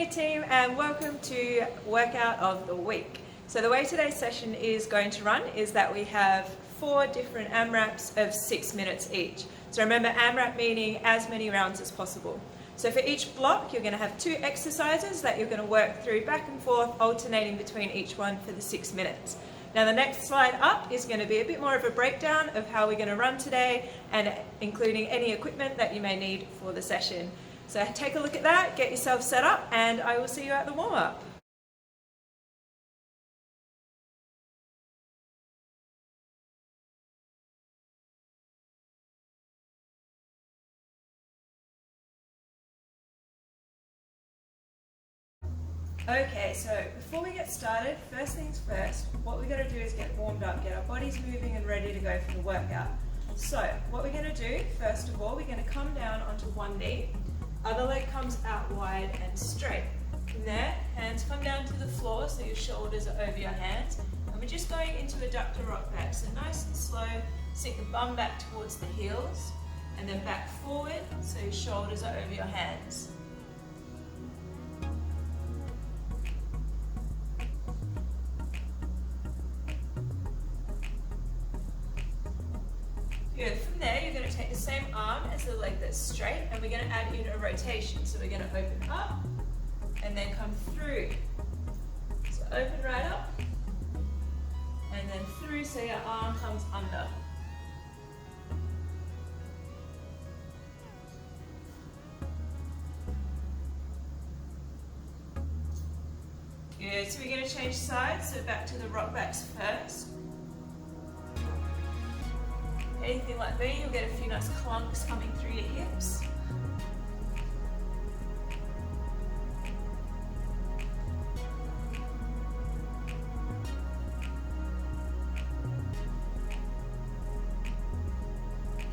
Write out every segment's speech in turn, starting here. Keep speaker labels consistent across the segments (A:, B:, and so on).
A: Hey team, and welcome to workout of the week. So the way today's session is going to run is that we have 4 different AMRAPs of 6 minutes each. So remember, AMRAP meaning as many rounds as possible. So for each block you're going to have 2 exercises that you're going to work through back and forth, alternating between each one for the 6 minutes. Now the next slide up is going to be a bit more of a breakdown of how we're going to run today, and including any equipment that you may need for the session. So take a look at that, get yourself set up, and I will see you at the warm-up. Okay, so before we get started, first things first, what we're going to do is get warmed up, get our bodies moving and ready to go for the workout. So what we're going to do, first of all, we're going to come down onto one knee, other leg comes out wide and straight. From there, hands come down to the floor so your shoulders are over your hands, and we're just going into adductor rock back. So nice and slow, sink the bum back towards the heels, and then back forward so your shoulders are over your hands. Good. From there, you're going to take the same arm as the leg that's straight, and we're going to add in a rotation. So we're going to open up and then come through. So open right up and then through so your arm comes under. Good. So we're going to change sides, so back to the rock backs first. Anything like me, you'll get a few nice clunks coming through your hips.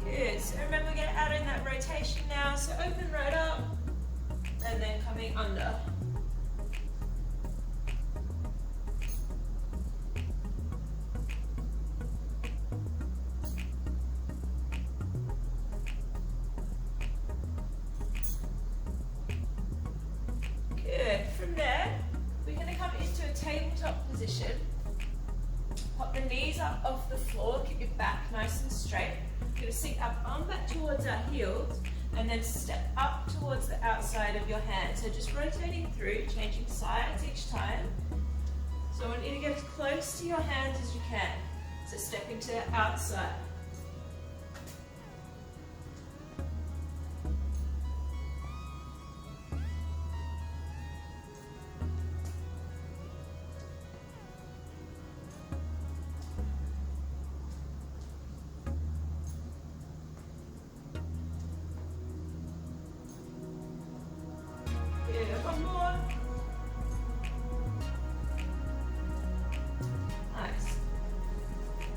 A: Good, so remember we're going to add in that rotation now, so open right up and then coming under. From there, we're going to come into a tabletop position. Pop the knees up off the floor, keep your back nice and straight. We're going to sink our bum back towards our heels and then step up towards the outside of your hand. So just rotating through, changing sides each time. So I want you to get as close to your hands as you can. So stepping to the outside. One more. Nice.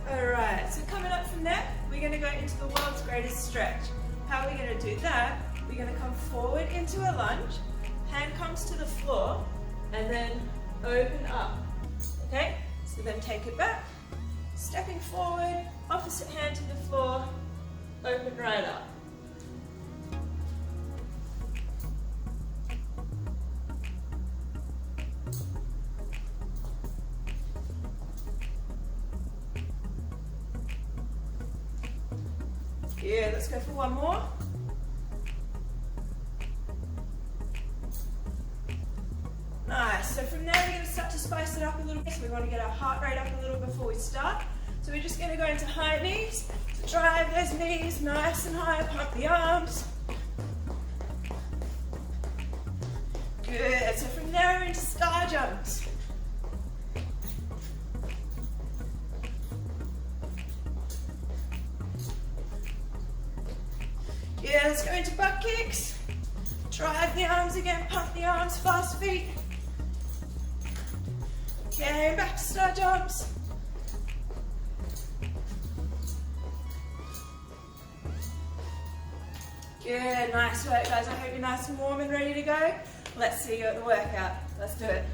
A: Alright, so coming up from there, we're going to go into the world's greatest stretch. How are we going to do that? We're going to come forward into a lunge, hand comes to the floor, and then open up. Okay? So then take it back, stepping forward, opposite hand to the floor, open right up. Yeah, let's go for one more. Nice. So from there we're going to start to spice it up a little bit. So we want to get our heart rate up a little before we start. So we're just going to go into high knees. So drive those knees nice and high, pump the arms. Good. So from there we're into star jumps. Yeah, let's go into butt kicks. Drive the arms again, pump the arms, fast feet. Okay, back to star jumps. Good, nice work guys. I hope you're nice and warm and ready to go. Let's see you at the workout. Let's do it.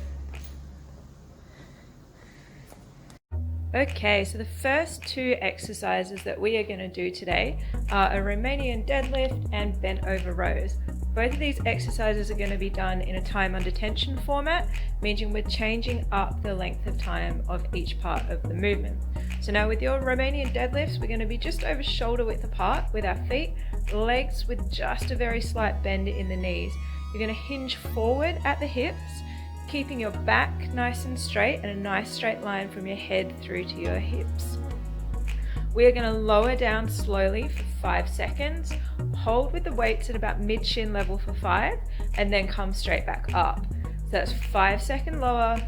A: Okay, so the first 2 exercises that we are going to do today are a Romanian deadlift and bent over rows. Both of these exercises are going to be done in a time under tension format, meaning we're changing up the length of time of each part of the movement. So now with your Romanian deadlifts, we're going to be just over shoulder width apart with our feet, legs with just a very slight bend in the knees. You're going to hinge forward at the hips, keeping your back nice and straight and a nice straight line from your head through to your hips. We are going to lower down slowly for 5 seconds, hold with the weights at about mid-shin level for 5, and then come straight back up. So that's 5 second lower,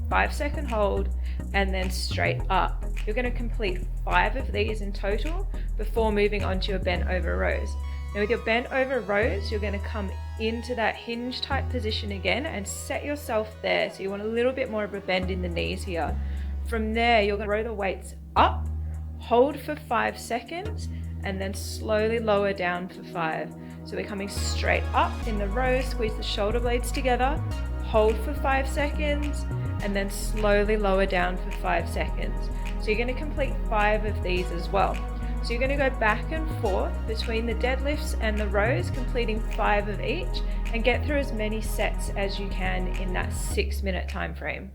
A: 5 second hold, and then straight up. You're going to complete 5 of these in total before moving on to your bent over rows. Now with your bent over rows, you're going to come into that hinge type position again and set yourself there. So you want a little bit more of a bend in the knees here. From there, you're going to row the weights up, hold for 5 seconds, and then slowly lower down for 5. So we're coming straight up in the row, squeeze the shoulder blades together, hold for 5 seconds, and then slowly lower down for 5 seconds. So you're going to complete 5 of these as well. So you're going to go back and forth between the deadlifts and the rows, completing 5 of each, and get through as many sets as you can in that 6-minute time frame.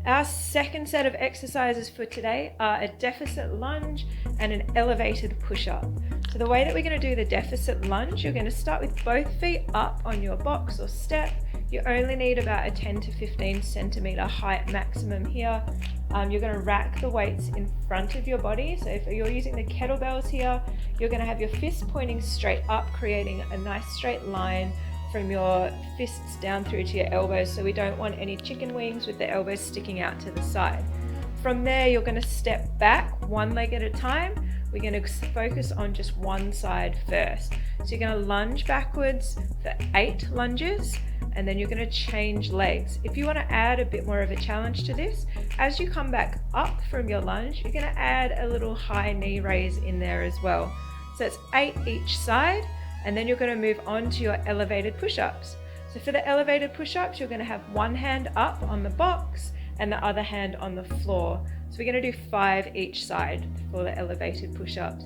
A: Our second set of exercises for today are a deficit lunge and an elevated push-up. So the way that we're going to do the deficit lunge, you're going to start with both feet up on your box or step. You only need about a 10 to 15 centimeter height maximum here. You're going to rack the weights in front of your body. So if you're using the kettlebells here, you're going to have your fists pointing straight up, creating a nice straight line from your fists down through to your elbows. So we don't want any chicken wings with the elbows sticking out to the side. From there, you're going to step back one leg at a time. We're going to focus on just one side first. So you're going to lunge backwards for 8 lunges, and then you're going to change legs. If you want to add a bit more of a challenge to this, as you come back up from your lunge, you're going to add a little high knee raise in there as well. So it's 8 each side, and then you're going to move on to your elevated push-ups. So for the elevated push-ups, you're going to have one hand up on the box and the other hand on the floor. So we're going to do 5 each side for the elevated push-ups.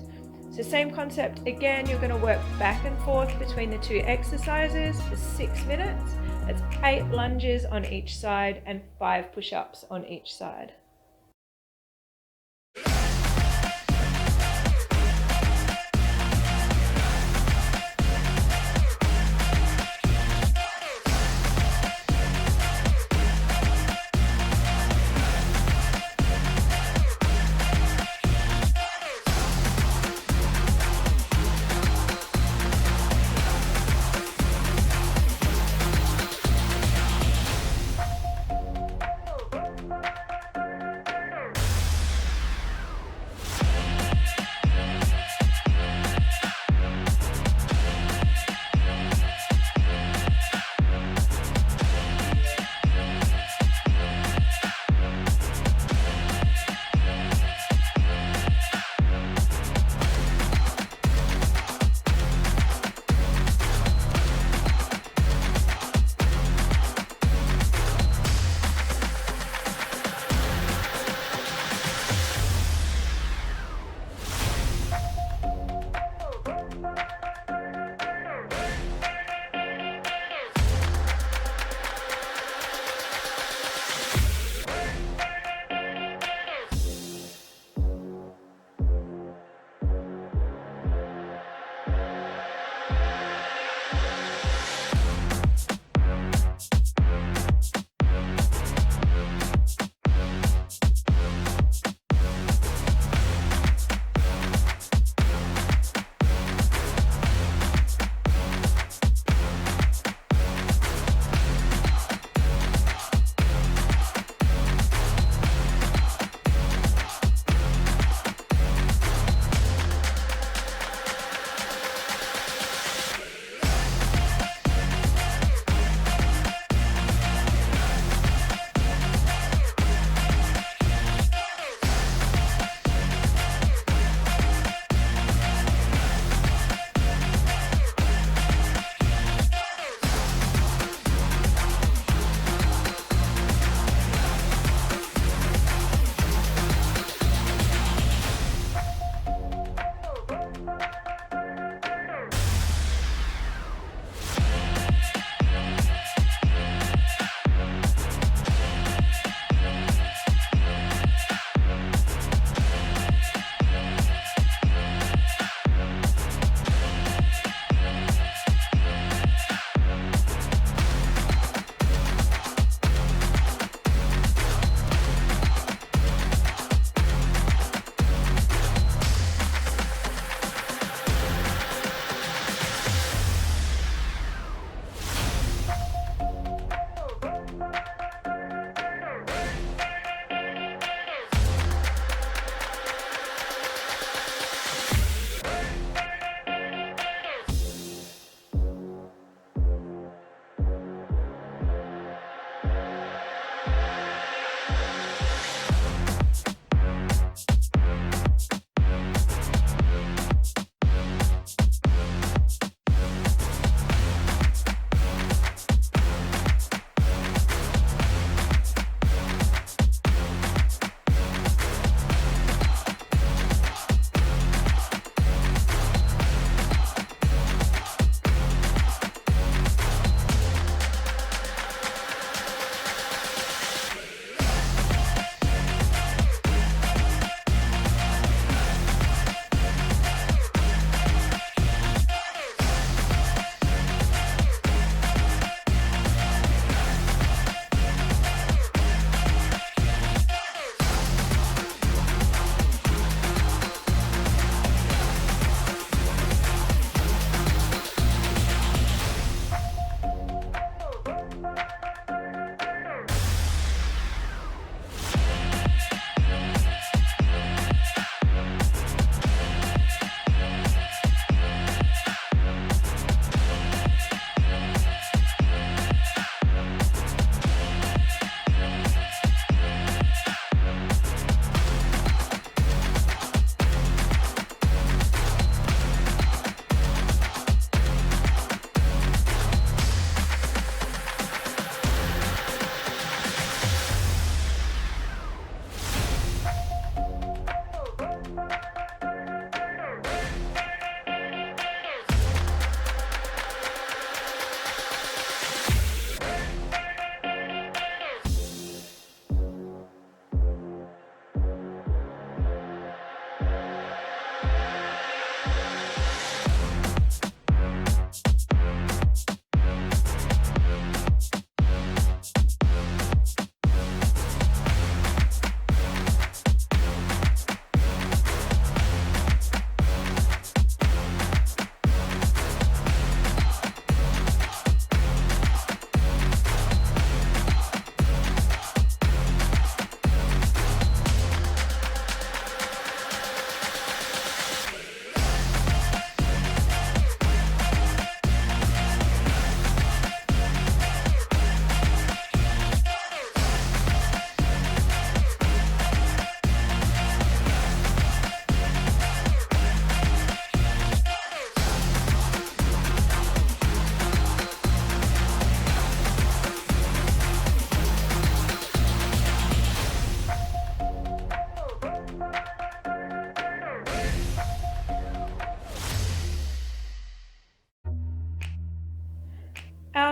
A: So same concept again, you're going to work back and forth between the 2 exercises for 6 minutes. That's 8 lunges on each side and 5 push-ups on each side.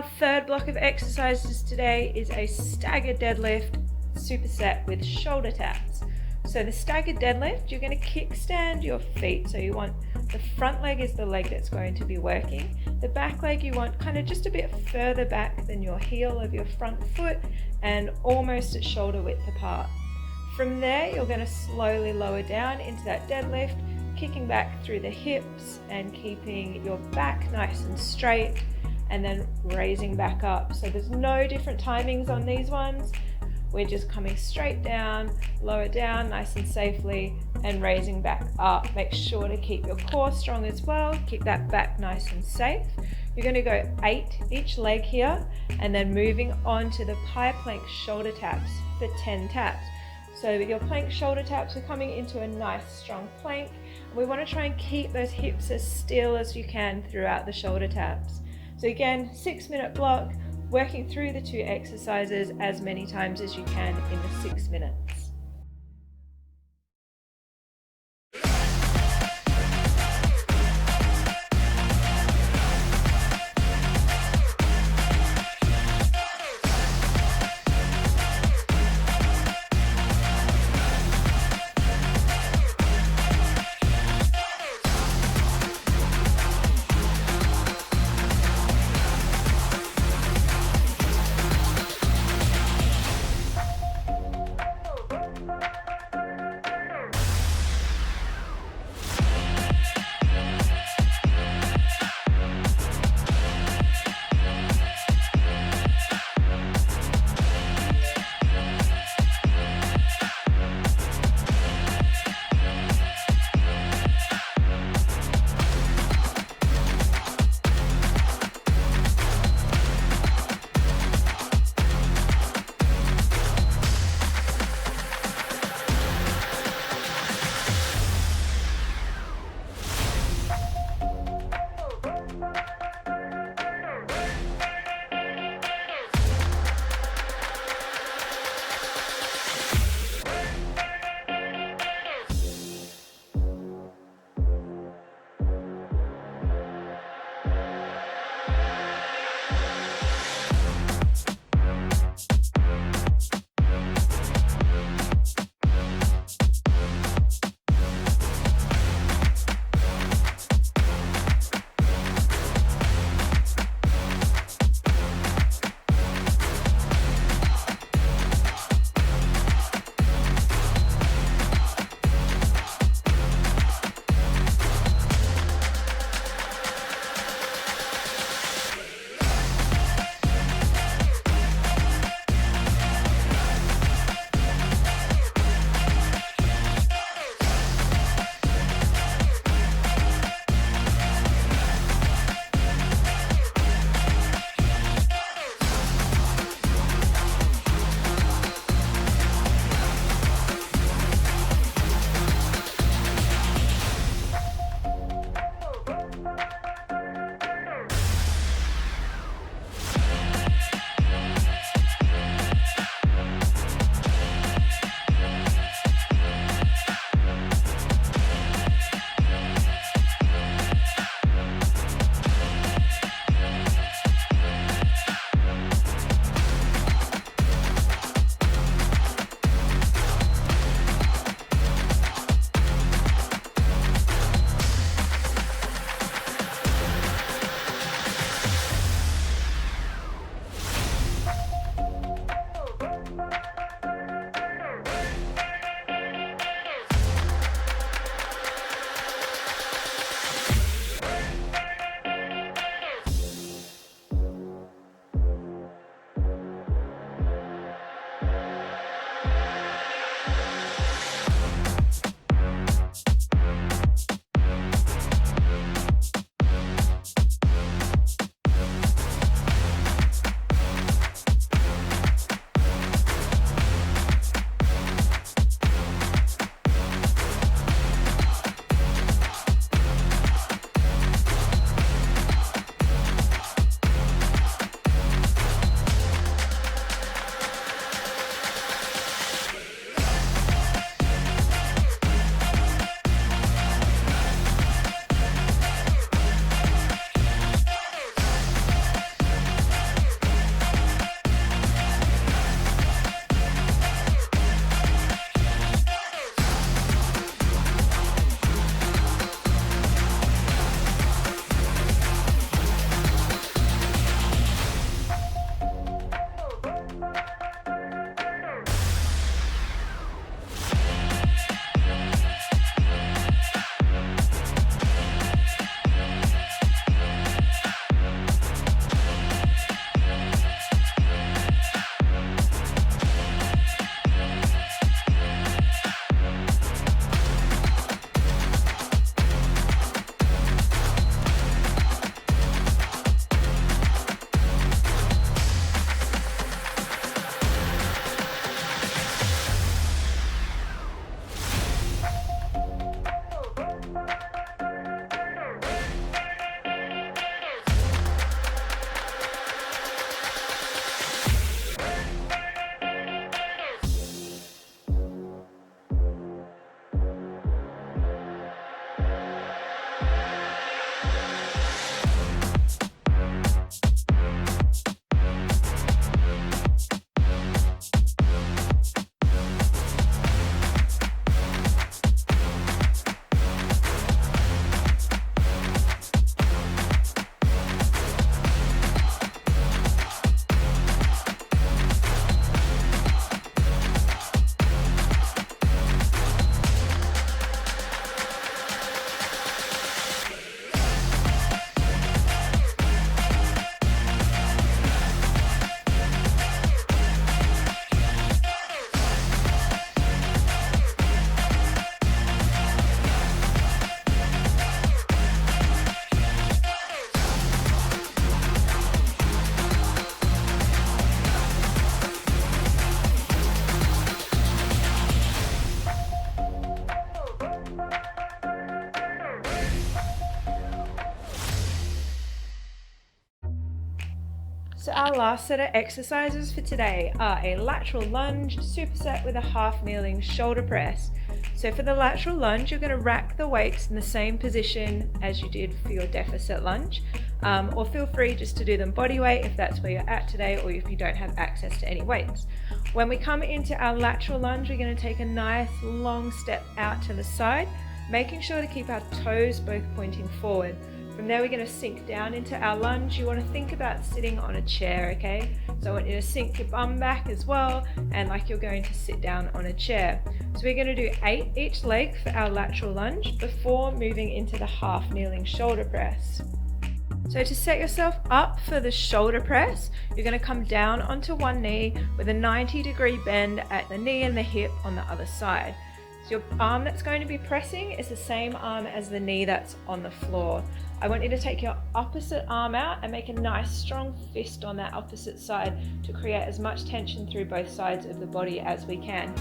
A: third block of exercises today is a staggered deadlift superset with shoulder taps. So the staggered deadlift, you're going to kickstand your feet. So you want the front leg is the leg that's going to be working. The back leg you want kind of just a bit further back than your heel of your front foot and almost at shoulder width apart. From there, you're going to slowly lower down into that deadlift, kicking back through the hips and keeping your back nice and straight, and then raising back up. So there's no different timings on these ones. We're just coming straight down, lower down nice and safely, and raising back up. Make sure to keep your core strong as well. Keep that back nice and safe. You're going to go 8 each leg here, and then moving on to the pie plank shoulder taps for 10 taps. So your plank shoulder taps are coming into a nice strong plank. We want to try and keep those hips as still as you can throughout the shoulder taps. So again, 6-minute block, working through the 2 exercises as many times as you can in the 6 minutes. our last set of exercises for today are a lateral lunge, superset with a half kneeling shoulder press. So for the lateral lunge, you're going to rack the weights in the same position as you did for your deficit lunge, or feel free just to do them body weight if that's where you're at today, or if you don't have access to any weights. When we come into our lateral lunge, we're going to take a nice long step out to the side, making sure to keep our toes both pointing forward. From there, we're going to sink down into our lunge. You want to think about sitting on a chair, okay? So I want you to sink your bum back as well, and like you're going to sit down on a chair. So we're going to do 8 each leg for our lateral lunge before moving into the half kneeling shoulder press. So to set yourself up for the shoulder press, you're going to come down onto one knee with a 90-degree bend at the knee and the hip on the other side. So your arm that's going to be pressing is the same arm as the knee that's on the floor. I want you to take your opposite arm out and make a nice strong fist on that opposite side to create as much tension through both sides of the body as we can.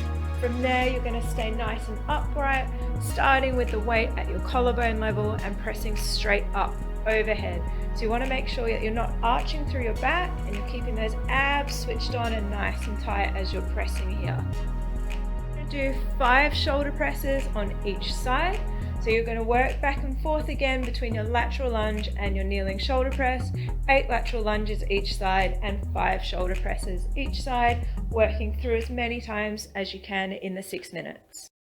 A: From there, you're going to stay nice and upright, starting with the weight at your collarbone level and pressing straight up overhead. So you want to make sure that you're not arching through your back and you're keeping those abs switched on and nice and tight as you're pressing here. Do 5 shoulder presses on each side. So you're going to work back and forth again between your lateral lunge and your kneeling shoulder press, 8 lateral lunges each side and 5 shoulder presses each side, working through as many times as you can in the 6 minutes.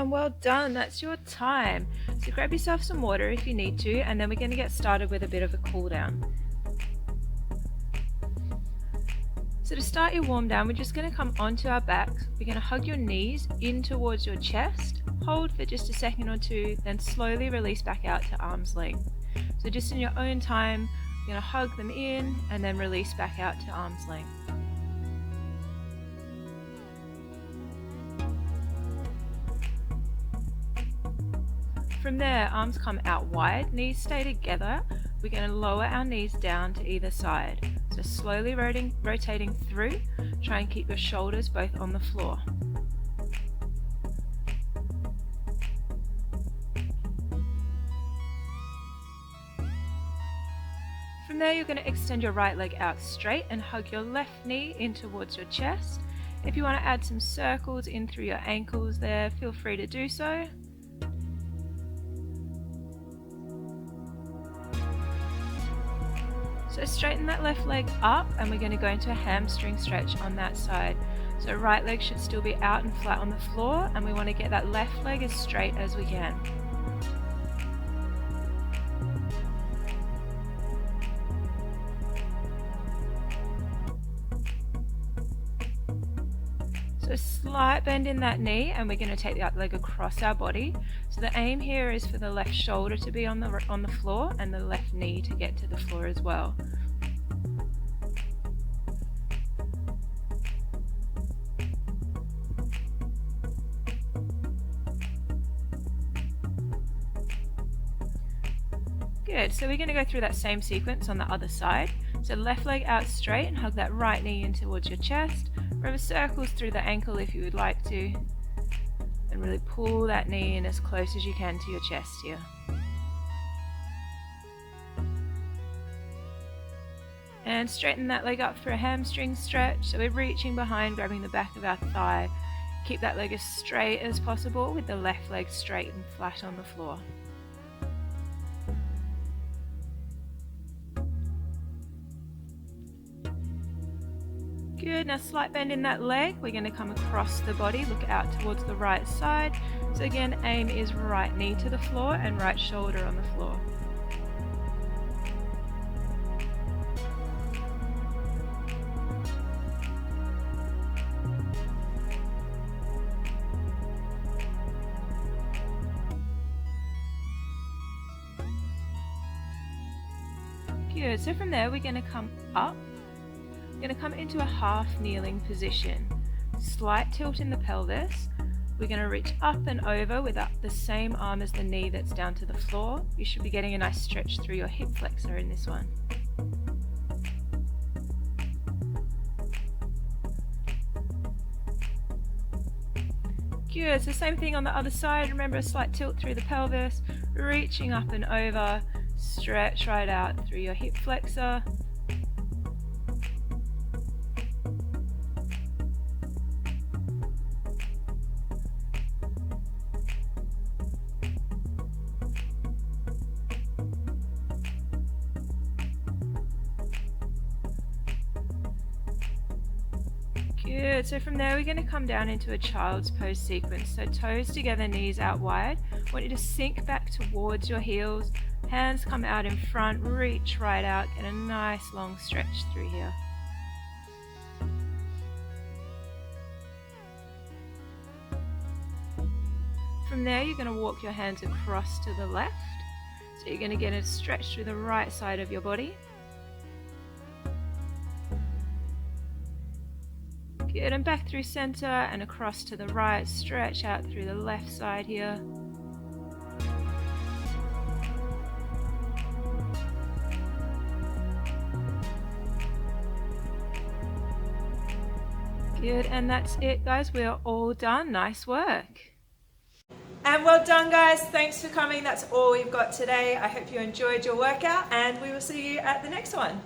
A: And well done, that's your time. So grab yourself some water if you need to, and then we're going to get started with a bit of a cool down. So to start your warm down, we're just going to come onto our backs. We're going to hug your knees in towards your chest, hold for just a second or two, then slowly release back out to arm's length. So just in your own time, you're going to hug them in and then release back out to arm's length. From there, arms come out wide, knees stay together. We're going to lower our knees down to either side. So slowly rotating through, try and keep your shoulders both on the floor. From there, you're going to extend your right leg out straight and hug your left knee in towards your chest. If you want to add some circles in through your ankles there, feel free to do so. So straighten that left leg up, and we're going to go into a hamstring stretch on that side. So right leg should still be out and flat on the floor, and we want to get that left leg as straight as we can. So a slight bend in that knee, and we're going to take that leg across our body. So the aim here is for the left shoulder to be on the floor and the left knee to get to the floor as well. Good, so we're going to go through that same sequence on the other side. So left leg out straight and hug that right knee in towards your chest. Remember, circles through the ankle if you would like to. And really pull that knee in as close as you can to your chest here. And straighten that leg up for a hamstring stretch. So we're reaching behind, grabbing the back of our thigh. Keep that leg as straight as possible with the left leg straight and flat on the floor. Good, now slight bend in that leg. We're going to come across the body, look out towards the right side. So again, aim is right knee to the floor and right shoulder on the floor. Good, so from there we're going to come up. We're going to come into a half kneeling position. Slight tilt in the pelvis. We're going to reach up and over with the same arm as the knee that's down to the floor. You should be getting a nice stretch through your hip flexor in this one. Good, so same thing on the other side. Remember, a slight tilt through the pelvis, reaching up and over, stretch right out through your hip flexor. Good, so from there we're going to come down into a child's pose sequence. So toes together, knees out wide. I want you to sink back towards your heels, hands come out in front, reach right out, get a nice long stretch through here. From there you're going to walk your hands across to the left. So you're going to get a stretch through the right side of your body. Good, and back through center and across to the right, stretch out through the left side here. Good, and that's it guys, we are all done. Nice work. And well done guys, thanks for coming. That's all we've got today. I hope you enjoyed your workout and we will see you at the next one.